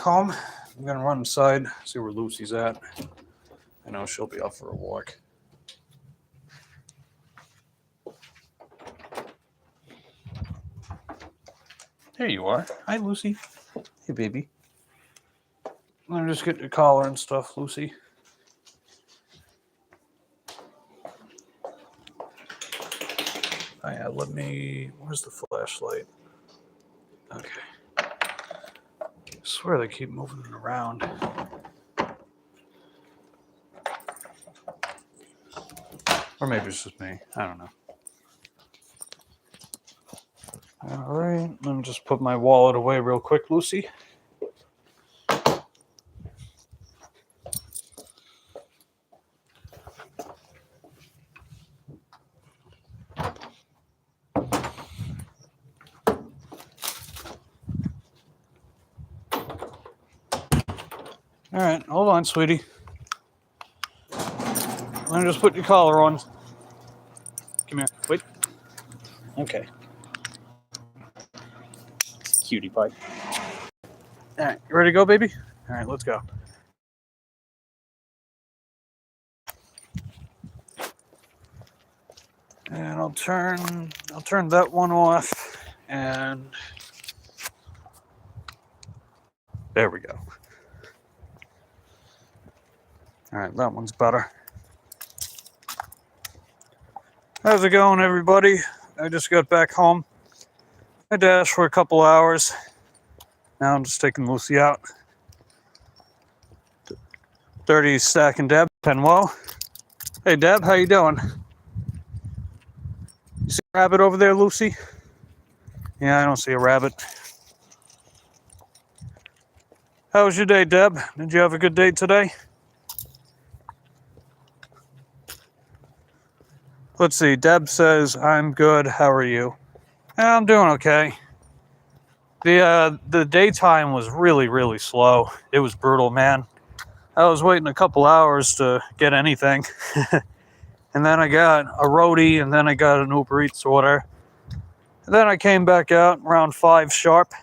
home. I'm gonna run inside, see where Lucy's at. I know she'll be out for a walk. There you are. Hi, Lucy. Hey, baby. Let me just get your collar and stuff, Lucy. Oh, yeah, let me... Where's the flashlight? Okay. I swear they keep moving it around. Or maybe it's just me. I don't know. All right. Let me just put my wallet away real quick, Lucy. All right, hold on, sweetie. Let me just put your collar on. Come here. Wait. Okay. Cutie pie. All right, you ready to go, baby? All right, let's go. And I'll turn that one off, and there we go. All right, that one's better. How's it going, everybody? I just got back home. I dashed for a couple hours. Now I'm just taking Lucy out. 30 Stack and Deb. Penwell. Hey, Deb, how you doing? You see a rabbit over there, Lucy? Yeah, I don't see a rabbit. How was your day, Deb? Did you have a good day today? Let's see. Deb says, I'm good. How are you? Yeah, I'm doing okay. The daytime was really, really slow. It was brutal, man. I was waiting a couple hours to get anything. And then I got a roadie, and then I got an Uber Eats order. And then I came back out around 5 sharp.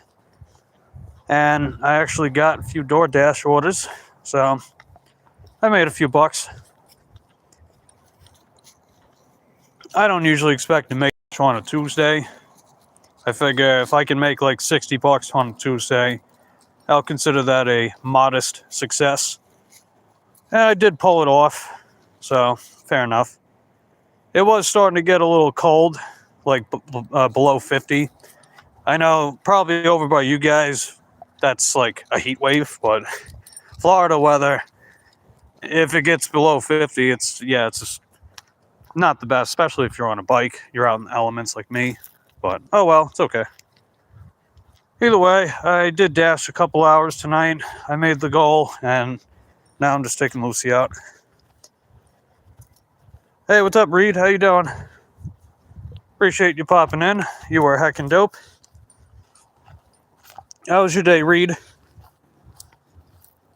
And I actually got a few DoorDash orders. So I made a few bucks. I don't usually expect to make on a Tuesday. I figure if I can make like 60 bucks on a Tuesday, I'll consider that a modest success. And I did pull it off, so fair enough. It was starting to get a little cold, like below 50. I know probably over by you guys, that's like a heat wave, but Florida weather, if it gets below 50, it's just not the best, especially if you're on a bike. You're out in the elements like me, but oh well, it's okay. Either way, I did dash a couple hours tonight. I made the goal, and now I'm just taking Lucy out. Hey, what's up, Reed? How you doing? Appreciate you popping in. You were heckin' dope. How was your day, Reed?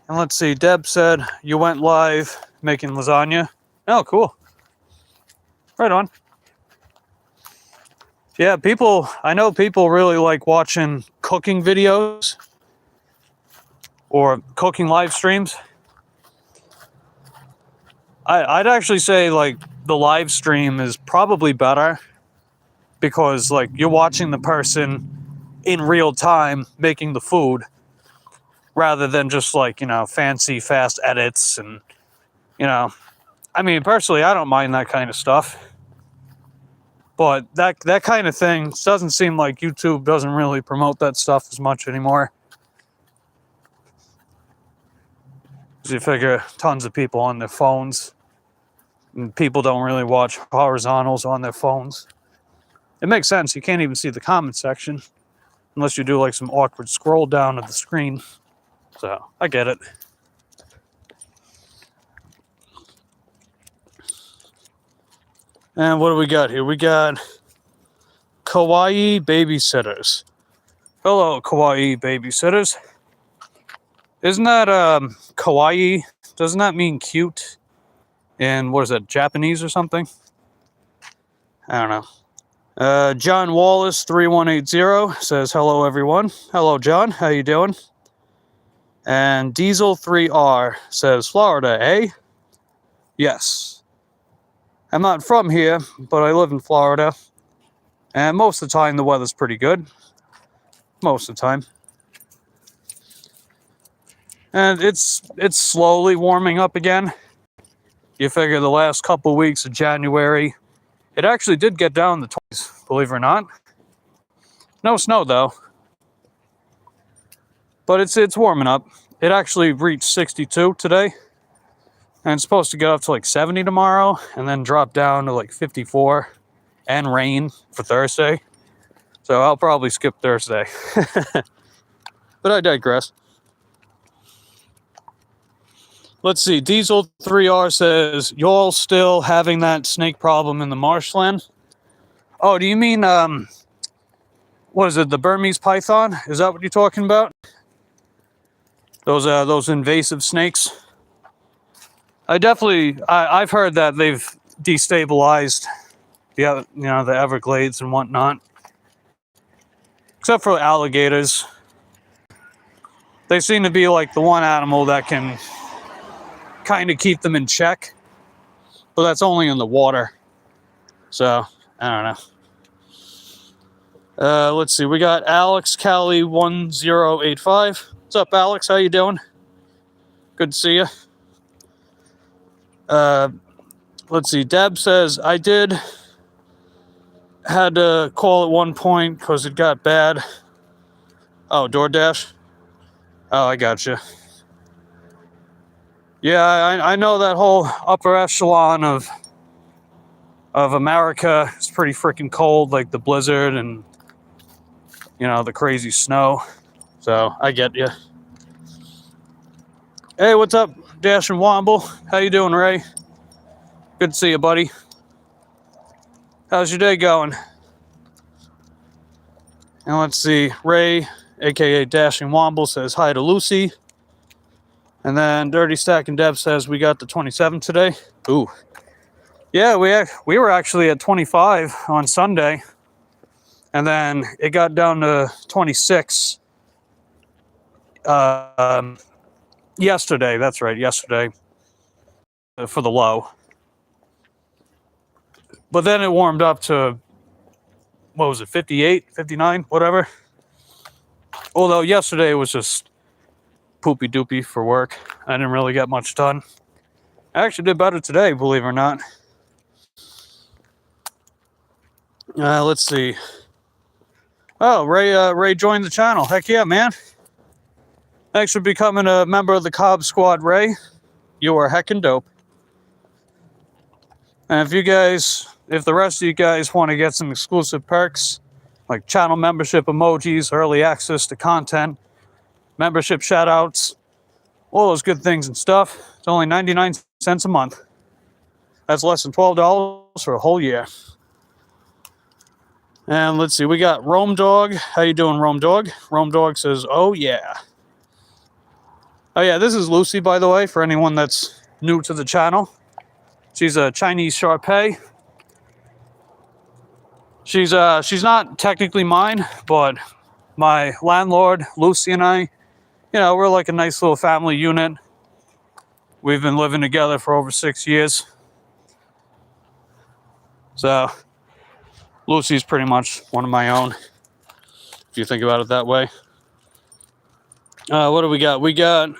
And let's see, Deb said you went live making lasagna. Oh, cool. Right on. Yeah, I know people really like watching cooking videos or cooking live streams. I'd actually say like the live stream is probably better because like you're watching the person in real time making the food rather than just like, fancy fast edits and, I mean, personally, I don't mind that kind of stuff. But that kind of thing doesn't seem like YouTube doesn't really promote that stuff as much anymore. Because you figure tons of people on their phones. And people don't really watch horizontals on their phones. It makes sense. You can't even see the comment section. Unless you do like some awkward scroll down of the screen. So, I get it. And what do we got here? We got Kawaii Babysitters. Hello, Kawaii Babysitters. Isn't that kawaii? Doesn't that mean cute? In, what is that, Japanese or something? I don't know. John Wallace 3180 says hello, everyone. Hello, John. How you doing? And Diesel3R says, Florida, eh? Yes. I'm not from here, but I live in Florida. And most of the time, the weather's pretty good. Most of the time. And it's slowly warming up again. You figure the last couple of weeks of January, it actually did get down to 20s, believe it or not. No snow, though. But it's warming up. It actually reached 62 today. And it's supposed to get up to like 70 tomorrow and then drop down to like 54 and rain for Thursday. So I'll probably skip Thursday. But I digress. Let's see. Diesel3R says, y'all still having that snake problem in the marshland? Oh, do you mean, what is it, the Burmese python? Is that what you're talking about? Those invasive snakes? I've heard that they've destabilized the Everglades and whatnot. Except for alligators. They seem to be like the one animal that can kind of keep them in check. But that's only in the water. So, I don't know. Let's see. We got Alex Cali 1085. What's up, Alex? How you doing? Good to see you. Let's see. Deb says, I had to call at one point because it got bad. Oh, DoorDash? Oh, I gotcha. Yeah, I know that whole upper echelon of America is pretty freaking cold, like the blizzard and, the crazy snow. So, I get you. Hey, what's up, Dash and Womble? How you doing, Ray? Good to see you, buddy. How's your day going? And let's see, Ray, aka Dashing Womble, says hi to Lucy. And then Dirty Stack and Deb says we got the 27 today. Ooh. Yeah, we were actually at 25 on Sunday. And then it got down to 26 yesterday. That's right, yesterday for the low. But then it warmed up to, what was it, 58, 59, whatever. Although yesterday was just poopy doopy for work. I didn't really get much done. I actually did better today, believe it or not. Let's see. Oh, Ray joined the channel. Heck yeah, man. Thanks for becoming a member of the Cobb Squad, Ray. You are heckin' dope. And if the rest of you guys want to get some exclusive perks, like channel membership emojis, early access to content, membership shoutouts, all those good things and stuff, it's only 99 cents a month. That's less than $12 for a whole year. And let's see, we got Rome Dog. How you doing, Rome Dog? Rome Dog says, oh yeah. Oh yeah, this is Lucy, by the way, for anyone that's new to the channel. She's a Chinese Shar-Pei. She's not technically mine, but my landlord, Lucy, and I, we're like a nice little family unit. We've been living together for over 6 years. So, Lucy's pretty much one of my own, if you think about it that way. What do we got? We got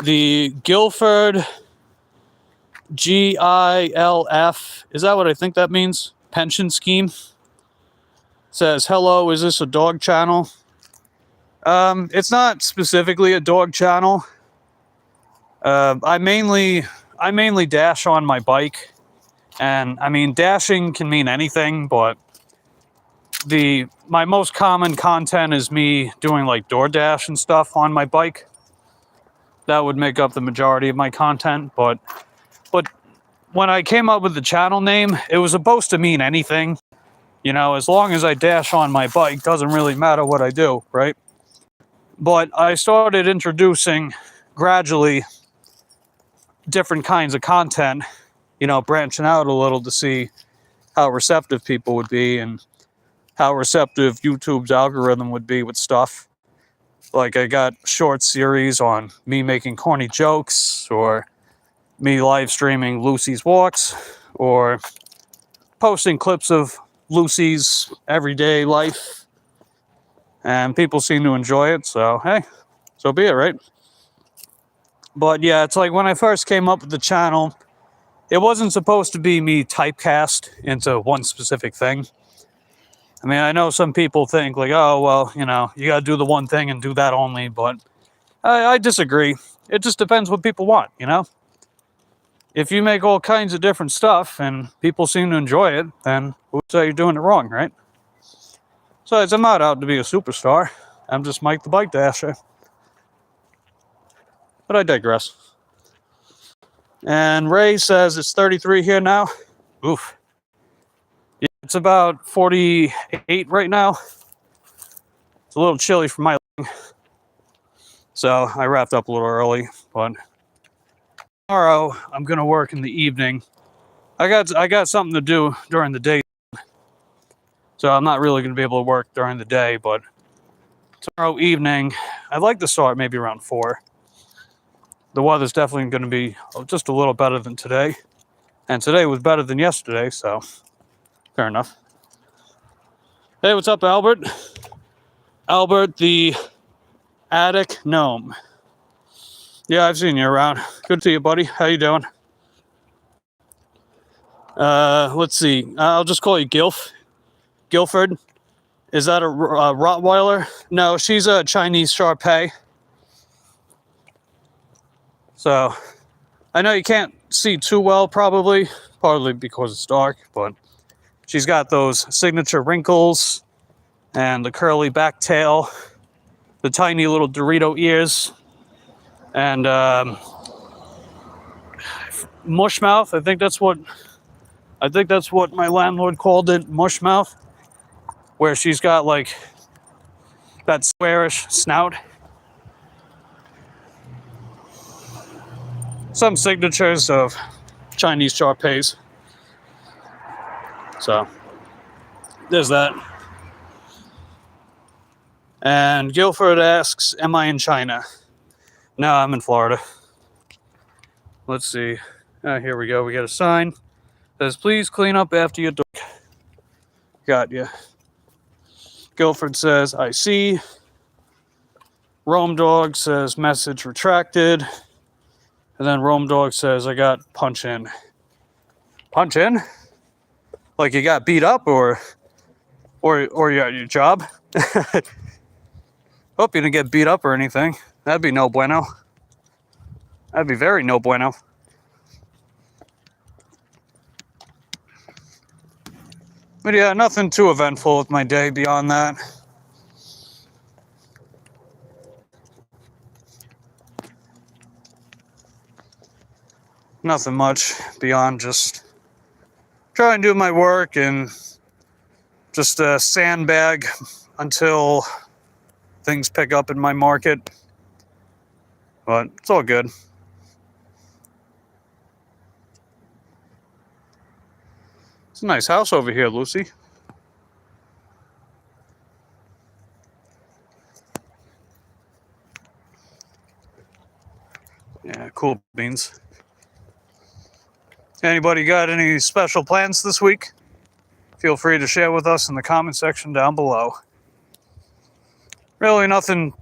the Guilford GILF. Is that what I think that means? Pension scheme. Says, hello, is this a dog channel? It's not specifically a dog channel. I mainly dash on my bike. And I mean, dashing can mean anything, but my most common content is me doing like DoorDash and stuff on my bike. That would make up the majority of my content, but when I came up with the channel name, it was supposed to mean anything. As long as I dash on my bike, doesn't really matter what I do, right? But I started introducing gradually different kinds of content, branching out a little to see how receptive people would be and how receptive YouTube's algorithm would be with stuff. Like I got short series on me making corny jokes, or me live streaming Lucy's walks, or posting clips of Lucy's everyday life, and people seem to enjoy it, so hey, so be it, right? But yeah, it's like when I first came up with the channel, it wasn't supposed to be me typecast into one specific thing. I mean, I know some people think like, oh, well, you know, you gotta do the one thing and do that only, but I disagree. It just depends what people want, you know? If you make all kinds of different stuff and people seem to enjoy it, then who would say you're doing it wrong, right? Besides, I'm not out to be a superstar. I'm just Mike the Bike Dasher. But I digress. And Ray says it's 33 here now. Oof. Yeah, it's about 48 right now. It's a little chilly for my liking. So I wrapped up a little early, but tomorrow I'm gonna work in the evening. I got something to do during the day, so I'm not really gonna be able to work during the day. But tomorrow evening, I'd like to start maybe around 4. The weather's definitely going to be just a little better than today, and today was better than yesterday, so fair enough. Hey, what's up, Albert? Albert the Attic Gnome. Yeah, I've seen you around. Good to see you, buddy. How you doing? Let's see. I'll just call you Gilf. Guilford. Is that a Rottweiler? No, she's a Chinese Shar-Pei. So, I know you can't see too well, probably, partly because it's dark, but she's got those signature wrinkles and the curly back tail, the tiny little Dorito ears, and mush mouth. I think that's what my landlord called it, mush mouth, where she's got like that squarish snout. Some signatures of Chinese Shar-Peis. So there's that. And Guilford asks, am I in China? No, I'm in Florida. Let's see. Here we go. We got a sign. It says, please clean up after your dog. Got ya. Guilford says, I see. Rome Dog says, message retracted. And then Rome Dog says, I got punch in. Punch in? Like you got beat up or you at your job? Hope you didn't get beat up or anything. That'd be no bueno. That'd be very no bueno. But yeah, nothing too eventful with my day beyond that. Nothing much beyond just try and do my work and just sandbag until things pick up in my market. But it's all good. It's a nice house over here, Lucy. Yeah, cool beans. Anybody got any special plans this week? Feel free to share with us in the comment section down below. Really nothing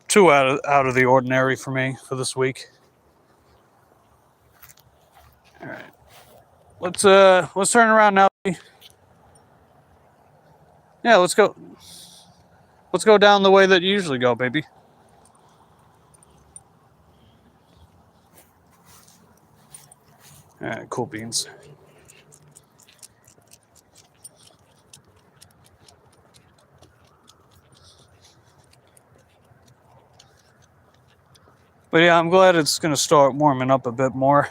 too out of the ordinary for me for this week. All right. Let's turn around now. Yeah, let's go. Let's go down the way that you usually go, baby. All right, cool beans. But yeah, I'm glad it's going to start warming up a bit more.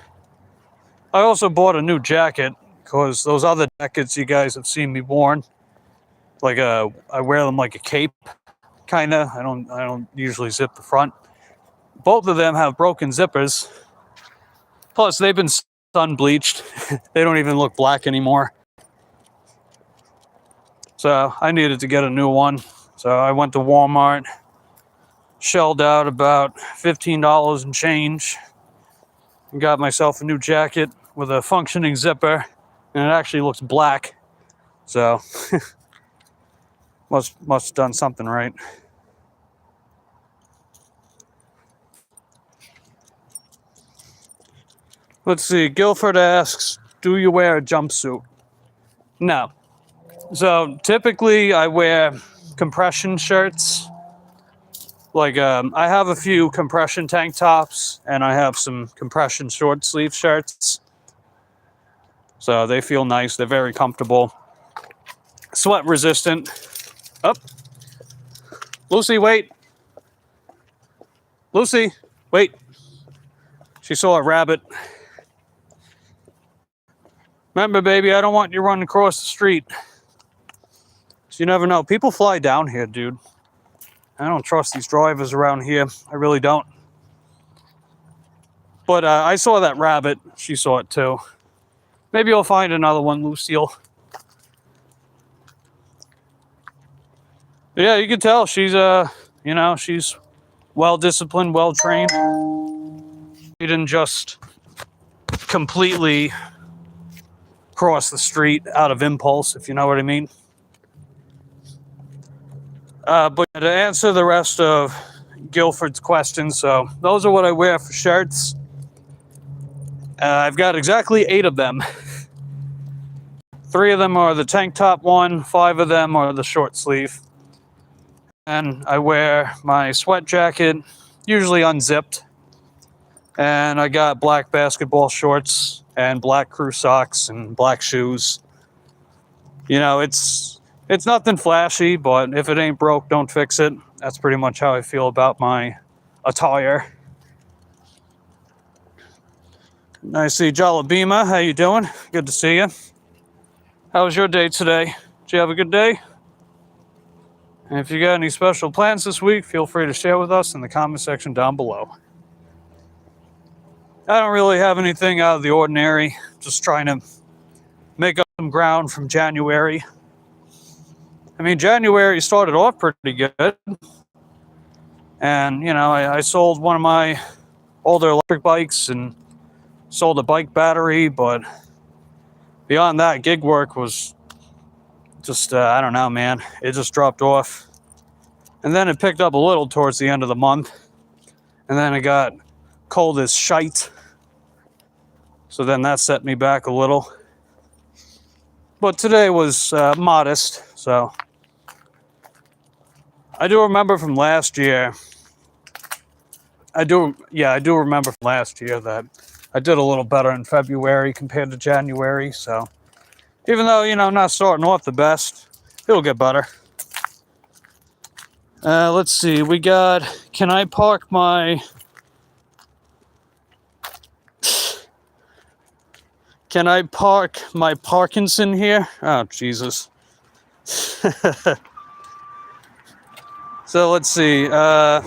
I also bought a new jacket because those other jackets you guys have seen me worn, like I wear them like a cape, kinda. I don't usually zip the front. Both of them have broken zippers. Plus, they've been sun bleached. They don't even look black anymore. So I needed to get a new one. So I went to Walmart, shelled out about $15 and change and got myself a new jacket with a functioning zipper, and it actually looks black, so must have done something right. Let's see, Guilford asks, do you wear a jumpsuit? No. So typically I wear compression shirts. Like I have a few compression tank tops and I have some compression short sleeve shirts. So they feel nice, they're very comfortable. Sweat resistant. Up. Lucy, wait. Lucy, wait. She saw a rabbit. Remember, baby, I don't want you running across the street. So you never know. People fly down here, dude. I don't trust these drivers around here. I really don't. But I saw that rabbit. She saw it too. Maybe I'll find another one, Lucille. But yeah, you can tell she's you know, she's well disciplined, well trained. She didn't just completely cross the street out of impulse, if you know what I mean. But to answer the rest of Guilford's questions, so those are what I wear for shirts. I've got exactly 8 of them. 3 of them are the tank top one, 5 of them are the short sleeve. And I wear my sweat jacket, usually unzipped. And I got black basketball shorts and black crew socks and black shoes. You know, it's nothing flashy, but if it ain't broke, don't fix it. That's pretty much how I feel about my attire. I see Jalabima. How you doing? Good to see you. How was your day today? Did you have a good day? And if you got any special plans this week, feel free to share with us in the comment section down below. I don't really have anything out of the ordinary. Just trying to make up some ground from January. I mean, January started off pretty good. And, you know, I sold one of my older electric bikes and sold a bike battery, but beyond that, gig work was just, I don't know, man. It just dropped off. And then it picked up a little towards the end of the month. And then it got cold as shite. So then that set me back a little. But today was modest, so. I do remember from last year. I do remember from last year that I did a little better in February compared to January, so. Even though, you know, not starting off the best, it'll get better. Let's see, we got, can I park my Parkinson here? Oh, Jesus. So let's see, can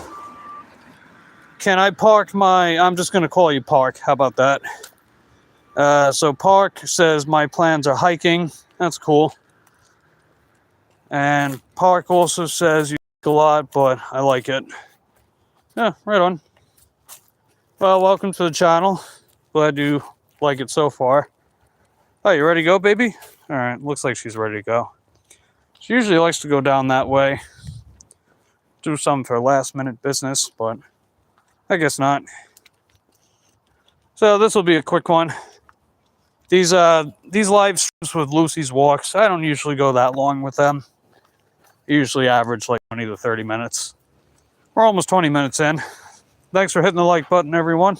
I park my, I'm just going to call you Park, how about that? So Park says my plans are hiking, that's cool. And Park also says you a lot, but I like it. Yeah, right on. Well, welcome to the channel. Glad you like it so far. Oh, you ready to go, baby? All right, looks like she's ready to go. She usually likes to go down that way. Do something for last minute business, but I guess not. So this will be a quick one. These live streams with Lucy's walks, I don't usually go that long with them. I usually average like 20 to 30 minutes. We're almost 20 minutes in. Thanks for hitting the like button, everyone.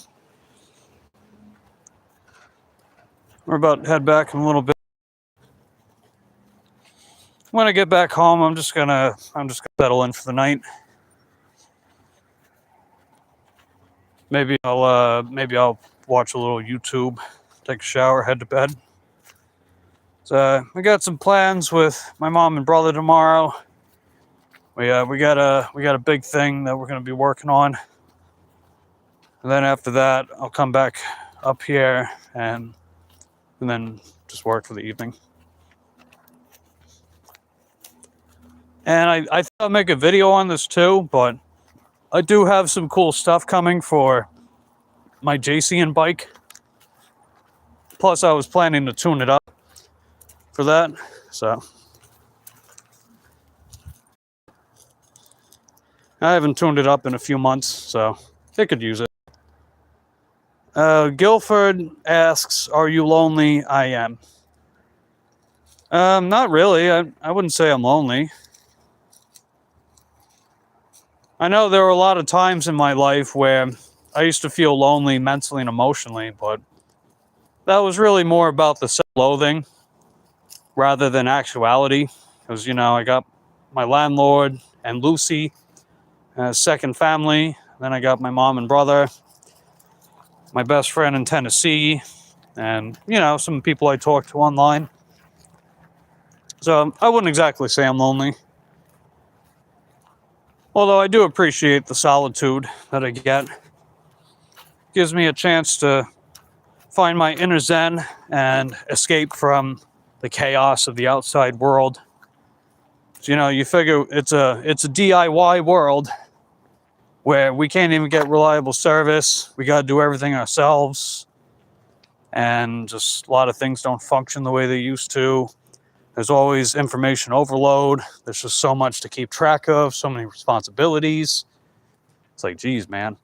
We're about to head back in a little bit. When I get back home, I'm just gonna settle in for the night. Maybe I'll watch a little YouTube, take a shower, head to bed. So I got some plans with my mom and brother tomorrow. We got a big thing that we're gonna be working on. And then after that, I'll come back up here and then just work for the evening. And I thought I'd make a video on this too, but I do have some cool stuff coming for my JCN bike. Plus, I was planning to tune it up for that. So, I haven't tuned it up in a few months, so it could use it. Guilford asks, "Are you lonely?" I am. Not really. I wouldn't say I'm lonely. I know there were a lot of times in my life where I used to feel lonely mentally and emotionally, but that was really more about the self-loathing rather than actuality. Because, you know, I got my landlord and Lucy, second family. Then I got my mom and brother, my best friend in Tennessee, and, you know, some people I talk to online. So I wouldn't exactly say I'm lonely. Although I do appreciate the solitude that I get. Gives me a chance to find my inner zen and escape from the chaos of the outside world. So, you know, you figure it's a DIY world where we can't even get reliable service. We got to do everything ourselves. And just a lot of things don't function the way they used to. There's always information overload. There's just so much to keep track of, so many responsibilities. It's like, geez, man.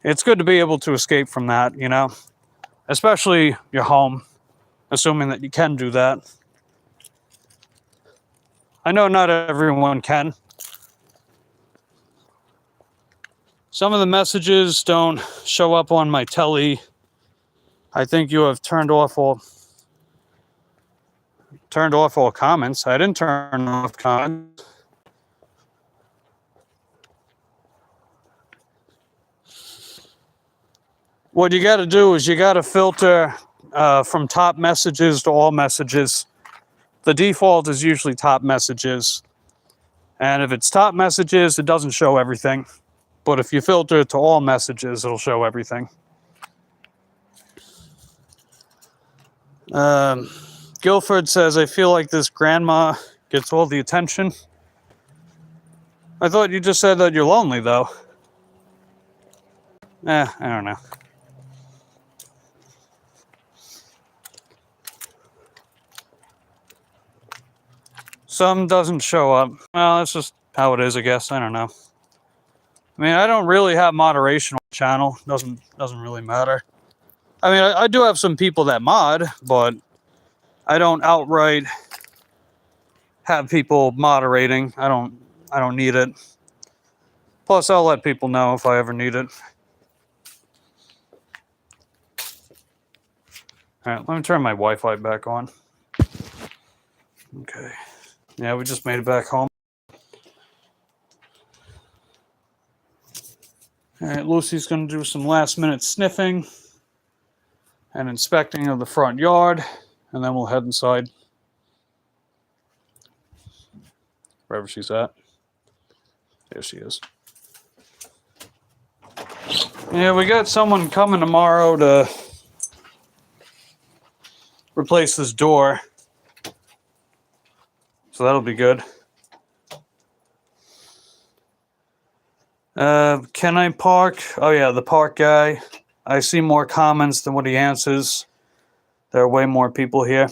It's good to be able to escape from that, you know, especially your home, assuming that you can do that. I know not everyone can. Some of the messages don't show up on my telly. I think you have turned off all comments. I didn't turn off comments. What you got to do is you got to filter from top messages to all messages. The default is usually top messages. And if it's top messages, it doesn't show everything. But if you filter it to all messages, it'll show everything. Guilford says, "I feel like this grandma gets all the attention." I thought you just said that you're lonely, though. I don't know. Some doesn't show up. Well, that's just how it is, I guess. I don't know. I mean, I don't really have moderation on the channel. Doesn't really matter. I mean, I do have some people that mod, but I don't outright have people moderating. I don't need it. Plus, I'll let people know if I ever need it. All right, let me turn my Wi-Fi back on. Okay. Yeah, we just made it back home. All right, Lucy's going to do some last-minute sniffing and inspecting of the front yard, and then we'll head inside. Wherever she's at. There she is. Yeah, we got someone coming tomorrow to replace this door. So that'll be good. Can I park? Oh yeah, the park guy. I see more comments than what he answers. There are way more people here.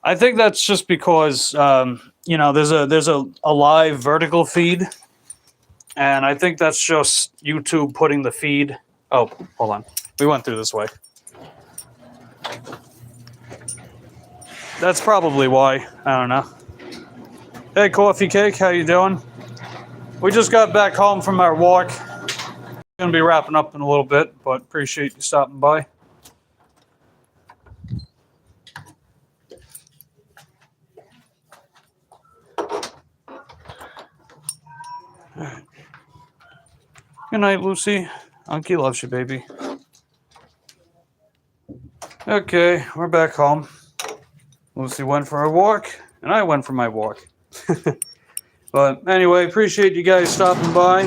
I think that's just because you know, there's a live vertical feed, and I think that's just YouTube putting the feed. Oh, hold on. We went through this way. That's probably why. I don't know. Hey, Coffee Cake, how you doing? We just got back home from our walk. Gonna be wrapping up in a little bit, but appreciate you stopping by. Right. Good night, Lucy. Unky loves you, baby. Okay, we're back home. Lucy went for her walk, and I went for my walk. But anyway, appreciate you guys stopping by.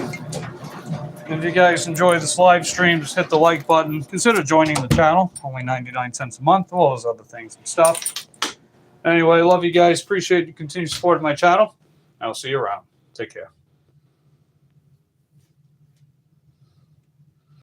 If you guys enjoy this live stream, just hit the like button. Consider joining the channel. Only 99 cents a month. All those other things and stuff. Anyway, love you guys. Appreciate your continued support of my channel. I'll see you around. Take care.